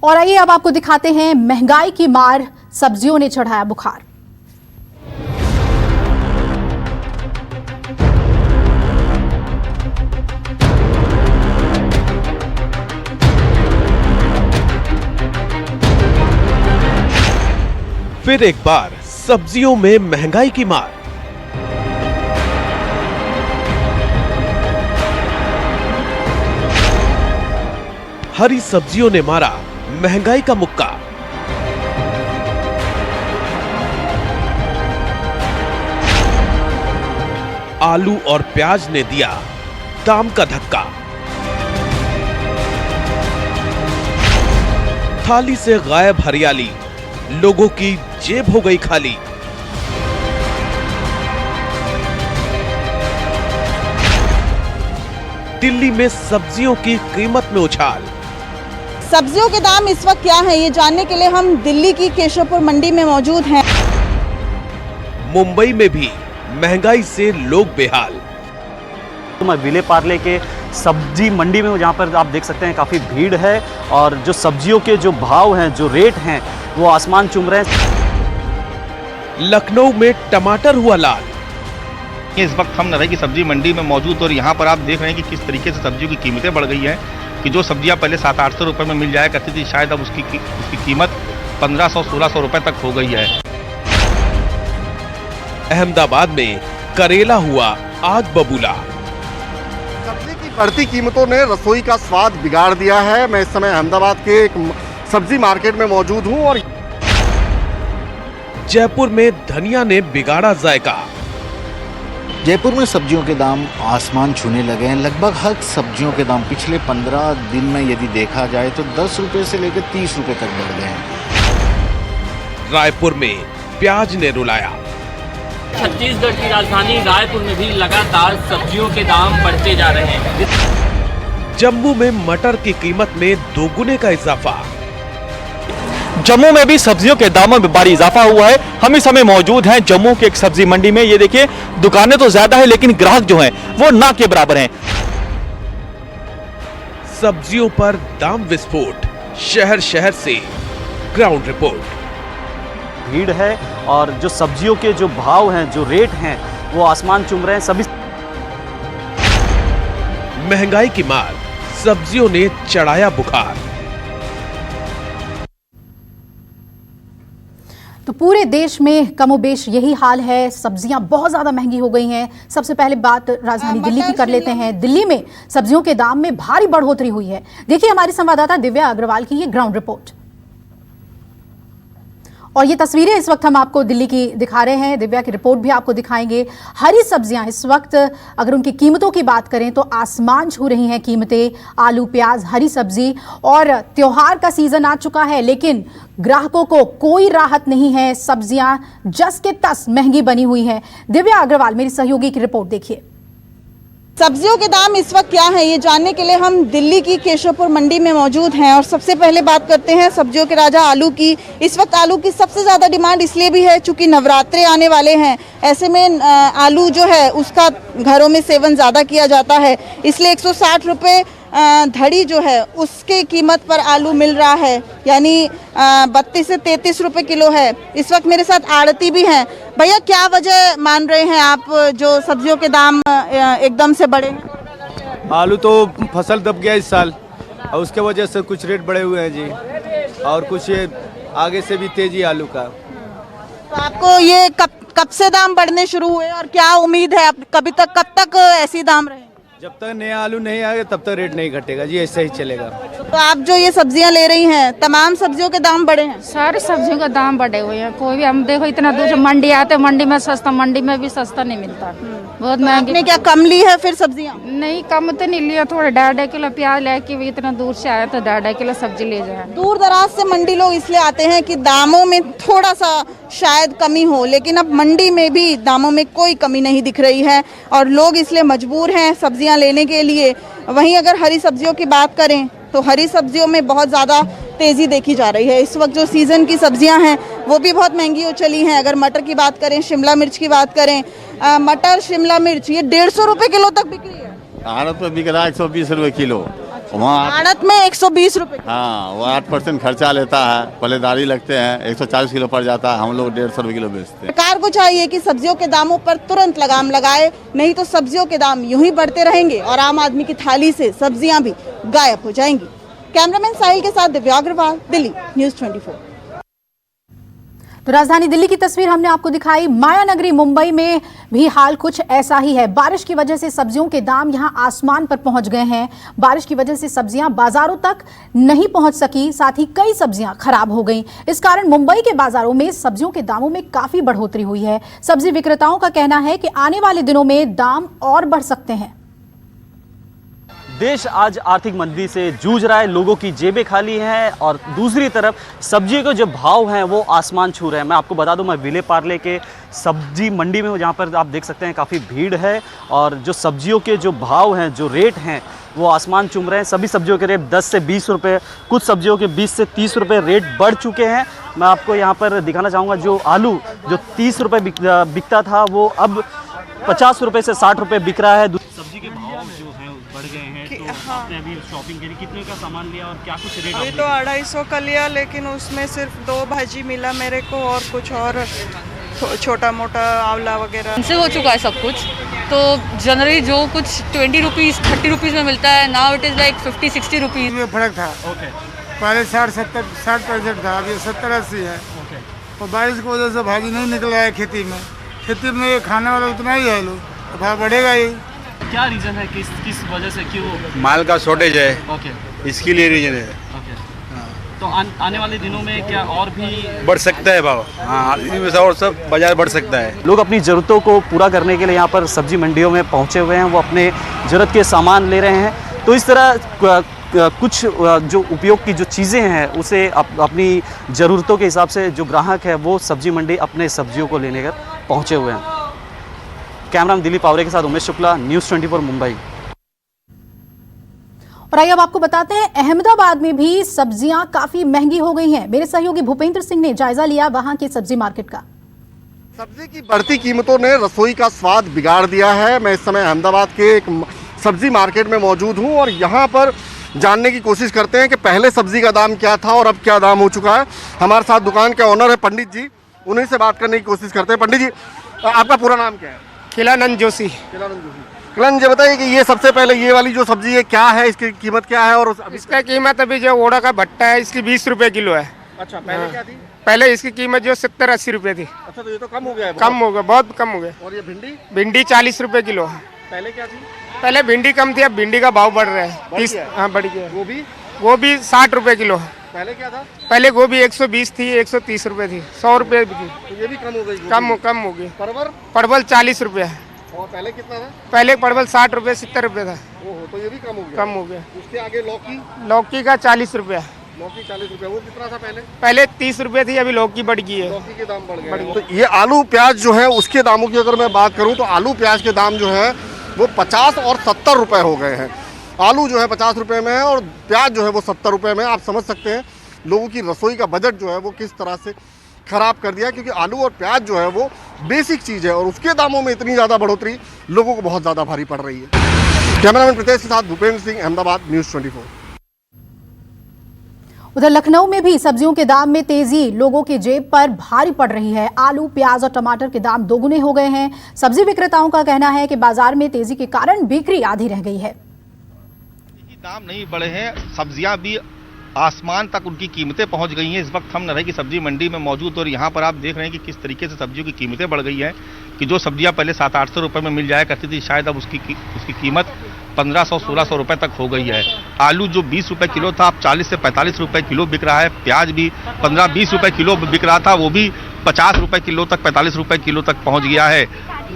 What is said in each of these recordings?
और आइए अब आपको दिखाते हैं महंगाई की मार, सब्जियों ने चढ़ाया बुखार। फिर एक बार सब्जियों में महंगाई की मार। हरी सब्जियों ने मारा महंगाई का मुक्का। आलू और प्याज ने दिया दाम का धक्का। थाली से गायब हरियाली, लोगों की जेब हो गई खाली। दिल्ली में सब्जियों की कीमत में उछाल। सब्जियों के दाम इस वक्त क्या हैं, ये जानने के लिए हम दिल्ली की केशवपुर मंडी में मौजूद हैं। मुंबई में भी महंगाई से लोग बेहाल। तो मैं विले पार्ले के सब्जी मंडी में हूँ, जहाँ पर आप देख सकते हैं काफ़ी भीड़ है और जो सब्जियों के जो भाव हैं, जो रेट हैं, वो आसमान चूम रहे हैं। लखनऊ में टमाटर हुआ लाल। इस वक्त हम नरई की सब्जी मंडी में मौजूद और यहाँ पर आप देख रहे हैं कि किस तरीके से सब्जियों की कीमतें बढ़ गई हैं कि जो सब्जियाँ पहले 700-800 रुपये में मिल जाया करती थी, शायद अब उसकी कीमत 1500-1600 रुपये तक हो गई है। अहमदाबाद में करेला हुआ आग बबूला। सब्जी की बढ़ती कीमतों ने रसोई का स्वाद बिगाड़ दिया है। मैं इस समय अहमदाबाद के एक सब्जी मार्केट में मौजूद हूं और जयपुर में धनिया ने बिगाड़ा जायका। जयपुर में सब्जियों के दाम आसमान छूने लगे हैं। लगभग हर सब्जियों के दाम पिछले 15 दिन में यदि देखा जाए तो 10 रुपए से लेकर 30 रुपए तक बढ़ गए हैं। रायपुर में प्याज ने रुलाया। छत्तीसगढ़ की राजधानी रायपुर में भी लगातार सब्जियों के दाम बढ़ते जा रहे हैं। जम्मू में मटर की कीमत में दोगुने का इजाफा। जम्मू में भी सब्जियों के दामों में भारी इजाफा हुआ है। हम इस समय मौजूद हैं जम्मू के एक सब्जी मंडी में। ये देखिए, दुकानें तो ज्यादा है लेकिन ग्राहक जो हैं वो ना के बराबर हैं। सब्जियों पर दाम विस्फोट, शहर शहर से ग्राउंड रिपोर्ट। भीड़ है और जो सब्जियों के जो भाव हैं, जो रेट हैं, वो आसमान चूम रहे हैं। सभी महंगाई की मार, सब्जियों ने चढ़ाया बुखार। तो पूरे देश में कमोबेश यही हाल है, सब्जियां बहुत ज्यादा महंगी हो गई हैं। सबसे पहले बात राजधानी दिल्ली की कर लेते हैं। दिल्ली में सब्जियों के दाम में भारी बढ़ोतरी हुई है। देखिए हमारी संवाददाता दिव्या अग्रवाल की ये ग्राउंड रिपोर्ट। और ये तस्वीरें इस वक्त हम आपको दिल्ली की दिखा रहे हैं। दिव्या की रिपोर्ट भी आपको दिखाएंगे। हरी सब्जियां इस वक्त अगर उनकी कीमतों की बात करें तो आसमान छू रही हैं कीमतें। आलू, प्याज, हरी सब्जी, और त्योहार का सीजन आ चुका है लेकिन ग्राहकों को कोई राहत नहीं है। सब्जियां जस के तस महंगी बनी हुई हैं। दिव्या अग्रवाल मेरी सहयोगी की रिपोर्ट देखिए। सब्जियों के दाम इस वक्त क्या हैं, ये जानने के लिए हम दिल्ली की केशवपुर मंडी में मौजूद हैं और सबसे पहले बात करते हैं सब्जियों के राजा आलू की। इस वक्त आलू की सबसे ज़्यादा डिमांड इसलिए भी है चूँकि नवरात्रे आने वाले हैं। ऐसे में आलू जो है उसका घरों में सेवन ज़्यादा किया जाता है, इसलिए 160 रुपये धड़ी जो है उसके कीमत पर आलू मिल रहा है, यानी 32 से 33 रुपए किलो है। इस वक्त मेरे साथ आड़ती भी हैं। भैया, क्या वजह मान रहे हैं आप जो सब्जियों के दाम एकदम से बढ़े हैं? आलू तो फसल दब गया इस साल और उसके वजह से कुछ रेट बढ़े हुए हैं जी, और कुछ आगे से भी तेजी आलू का। तो आपको ये कब से दाम बढ़ने शुरू हुए और क्या उम्मीद है कब तक ऐसी दाम रहे? जब तक नया आलू नहीं आएगा तब तक रेट नहीं घटेगा जी, ऐसे ही चलेगा। तो आप जो ये सब्जियां ले रही हैं, तमाम सब्जियों के दाम बढ़े हैं? सारे सब्जियों का दाम बढ़े हुए हैं। कोई भी, हम देखो इतना दूर से मंडी आते, मंडी में सस्ता, मंडी में भी सस्ता नहीं मिलता, बहुत महंगी। आपने क्या कम ली है फिर सब्जियां? नहीं, कम तो नहीं लिया, थोड़ा 1.5 किलो प्याज लेके भी इतना दूर से आया तो 1.5 किलो सब्जी ले जाए। दूर दराज से मंडी लोग इसलिए आते हैं कि दामों में थोड़ा सा शायद कमी हो, लेकिन अब मंडी में भी दामों में कोई कमी नहीं दिख रही है और लोग इसलिए मजबूर हैं सब्जियां लेने के लिए। वहीं अगर हरी सब्जियों की बात करें तो हरी सब्जियों में बहुत ज़्यादा तेज़ी देखी जा रही है। इस वक्त जो सीज़न की सब्जियां हैं वो भी बहुत महंगी हो चली हैं। अगर मटर की बात करें, शिमला मिर्च की बात करें, मटर शिमला मिर्च ये 150 रुपये किलो तक बिक रही है। भारत में बिक रहा है 120 रुपये किलो। वहाँ आड़त में 120 रुपए। हाँ, वो 8% खर्चा लेता है, पल्लेदारी लगते हैं, 140 किलो पड़ जाता है, हम लोग 150 रुपये किलो बेचते हैं। सरकार को चाहिए कि सब्जियों के दामों पर तुरंत लगाम लगाए, नहीं तो सब्जियों के दाम यूं ही बढ़ते रहेंगे और आम आदमी की थाली से सब्जियां भी गायब हो जाएंगी। कैमरामैन साहिल के साथ दिव्या अग्रवाल, दिल्ली न्यूज़ 24। तो राजधानी दिल्ली की तस्वीर हमने आपको दिखाई। माया नगरी मुंबई में भी हाल कुछ ऐसा ही है। बारिश की वजह से सब्जियों के दाम यहां आसमान पर पहुंच गए हैं। बारिश की वजह से सब्जियां बाजारों तक नहीं पहुंच सकी, साथ ही कई सब्जियां खराब हो गईं। इस कारण मुंबई के बाजारों में सब्जियों के दामों में काफी बढ़ोतरी हुई है। सब्जी विक्रेताओं का कहना है कि आने वाले दिनों में दाम और बढ़ सकते हैं। देश आज आर्थिक मंदी से जूझ रहा है, लोगों की जेबें खाली हैं और दूसरी तरफ सब्जी के जो भाव हैं वो आसमान छू रहे हैं। मैं आपको बता दूं, मैं विले पार्ले के सब्जी मंडी में हूं, जहां पर आप देख सकते हैं काफ़ी भीड़ है और जो सब्जियों के जो भाव हैं, जो रेट हैं वो आसमान चूम रहे हैं। सभी सब्जियों के रेट 10 से 20 रुपये, कुछ सब्जियों के 20 से 30 रुपये रेट बढ़ चुके हैं। मैं आपको यहाँ पर दिखाना चाहूँगा, जो आलू जो 30 रुपये बिकता था वो अब 50 रुपये से 60 रुपये बिक रहा है। सब्जी के भाव जो हैं बढ़ गए हैं, तो आपने अभी शॉपिंग करी, कितने का सामान लिया और क्या कुछ रेट? अभी तो 250 का लिया, लेकिन उसमें सिर्फ 2 भाजी मिला मेरे को और कुछ और छोटा मोटा आंवला वगैरह से हो चुका है सब कुछ। तो जनरली जो कुछ 20 रुपीज़ 30 रुपीज़ में मिलता है, now it is like 50-60 rupees में फर्क था। पहले 60-70 था, अभी 70-80 है। और बारिश की वजह से भाजी नहीं निकला है खेती में खाने वाला उतना ही है, लोग भाव बढ़ेगा ही। क्या रीज़न है, किस वजह से, क्यों? माल का शॉर्टेज है, ओके, इसके लिए रीजन है। ओके, तो आने वाले दिनों में क्या और भी बढ़ सकता है भाव? हाँ, इनमें से और सब बाजार बढ़ सकता है। लोग अपनी ज़रूरतों को पूरा करने के लिए यहाँ पर सब्जी मंडियों में पहुँचे हुए हैं, वो अपने ज़रूरत के सामान ले रहे हैं। तो इस तरह कुछ जो उपयोग की जो चीज़ें हैं उसे अपनी ज़रूरतों के हिसाब से जो ग्राहक है वो सब्जी मंडी अपने सब्जियों को लेने कर पहुँचे हुए हैं। कैमरामैन दिलीप पावरे के साथ उमेश शुक्ला, न्यूज़ 24 मुंबई। और आइए अब आपको बताते हैं, अहमदाबाद में भी सब्जियां काफी महंगी हो गई हैं। मेरे सहयोगी भूपेंद्र सिंह ने जायजा लिया वहां के सब्जी मार्केट का। सब्जी की बढ़ती कीमतों ने रसोई का स्वाद बिगाड़ दिया है। मैं इस समय अहमदाबाद के एक सब्जी मार्केट में मौजूद हूं और यहाँ पर जानने की कोशिश करते हैं कि पहले सब्जी का दाम क्या था और अब क्या दाम हो चुका है। हमारे साथ दुकान के ऑनर है पंडित जी, उन्हीं से बात करने की कोशिश करते हैं। पंडित जी, आपका पूरा नाम क्या है? खिलानंद जोशी। खिलानंद जी, बताइए कि ये सबसे पहले ये वाली जो सब्जी है क्या है, इसकी कीमत क्या है? और इसका कीमत अभी जो ओड़ा का भट्टा है इसकी 20 रुपए किलो है। अच्छा, पहले क्या थी? पहले इसकी कीमत जो 70-80 रुपए थी। अच्छा, तो ये तो कम हो गया है। कम हो गया, बहुत कम हो गया। और ये भिंडी 40 रुपए किलो है। पहले क्या थी? पहले भिंडी कम थी, अब भिंडी का भाव बढ़ रहा है। 30, हाँ बढ़ गया। गोभी 60 रुपए किलो है। पहले क्या था? पहले गोभी 120 थी, 130 रुपए थी, 100 रुपए की। तो ये भी कम हो गई? कम हो गई। परवल 40 रुपए है। और पहले कितना था? पहले परवल 60 रुपए 70 रुपए था। ओहो, तो ये भी कम हो गया। उसके आगे लौकी का 40 रुपए है। लौकी 40 रुपए, वो कितना था पहले? पहले 30 रुपए थी, अभी लौकी बढ़ गई है। लौकी के दाम बढ़ गए। तो ये आलू प्याज जो है उसके दामों की अगर मैं बात करूं तो आलू प्याज के दाम जो है वो 50 और 70 रुपए हो गए हैं। आलू जो है 50 रुपए में है और प्याज जो है वो 70 रुपए में। आप समझ सकते हैं लोगों की रसोई का बजट जो है वो किस तरह से खराब कर दिया, क्योंकि आलू और प्याज जो है वो बेसिक चीज़ है और उसके दामों में इतनी ज़्यादा बढ़ोतरी लोगों को बहुत ज़्यादा भारी पड़ रही है। कैमरामैन प्रीतेश के साथ भूपेंद्र सिंह, अहमदाबाद, न्यूज़ 24। उधर लखनऊ में भी सब्जियों के दाम में तेजी लोगों की जेब पर भारी पड़ रही है। आलू, प्याज और टमाटर के दाम दोगुने हो गए हैं। सब्जी विक्रेताओं का कहना है कि बाजार में तेजी के कारण बिक्री आधी रह गई है। दाम नहीं बढ़े हैं, सब्जियां भी आसमान तक उनकी कीमतें पहुंच गई हैं। इस वक्त हम नरही की सब्जी मंडी में मौजूद और यहाँ पर आप देख रहे हैं कि किस तरीके से सब्जियों की कीमतें बढ़ गई हैं कि जो सब्जियां पहले 700-800 रुपये में मिल जाया करती थी, शायद अब उसकी कीमत 1500-1600 रुपये तक हो गई है। आलू जो 20 रुपये किलो था अब 40 से 45 रुपये किलो बिक रहा है। प्याज भी 15-20 रुपये किलो बिक रहा था, वो भी 50 रुपये किलो तक, 45 रुपये किलो तक पहुँच गया है।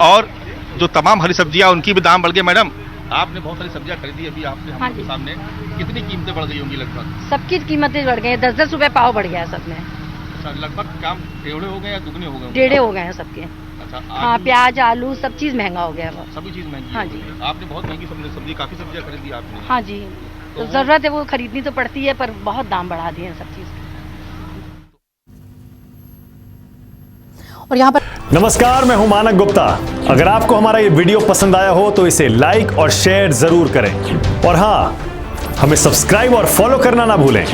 और जो तमाम हरी सब्जियाँ उनकी भी दाम बढ़ गए। मैडम, आपने बहुत सारी सब्जियां खरीदी अभी आपने हमारे सामने, कितनी कीमतें बढ़ गई होंगी? लगभग सबकी कीमतें बढ़ गई, 10-10 रुपए पाव बढ़ गया है सब में। अच्छा, लगभग काम टेढ़े हो गए या दुगने हो गए? टेढ़े हो गए हैं सबके। अच्छा, हाँ, प्याज, आलू सब चीज महंगा हो गया है। सभी चीज महंगी? हाँ जी। आपने बहुत महंगी सब्जी, काफी सब्जियां खरीदी आपने? हाँ जी, तो जरूरत है वो खरीदनी तो पड़ती है, पर बहुत दाम बढ़ा दिए हैं सब चीज। और यहाँ पर नमस्कार, मैं हूं मानक गुप्ता। अगर आपको हमारा ये वीडियो पसंद आया हो तो इसे लाइक और शेयर जरूर करें और हाँ, हमें सब्सक्राइब और फॉलो करना ना भूलें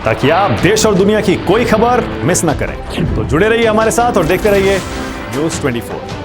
ताकि आप देश और दुनिया की कोई खबर मिस ना करें। तो जुड़े रहिए हमारे साथ और देखते रहिए न्यूज़ 24।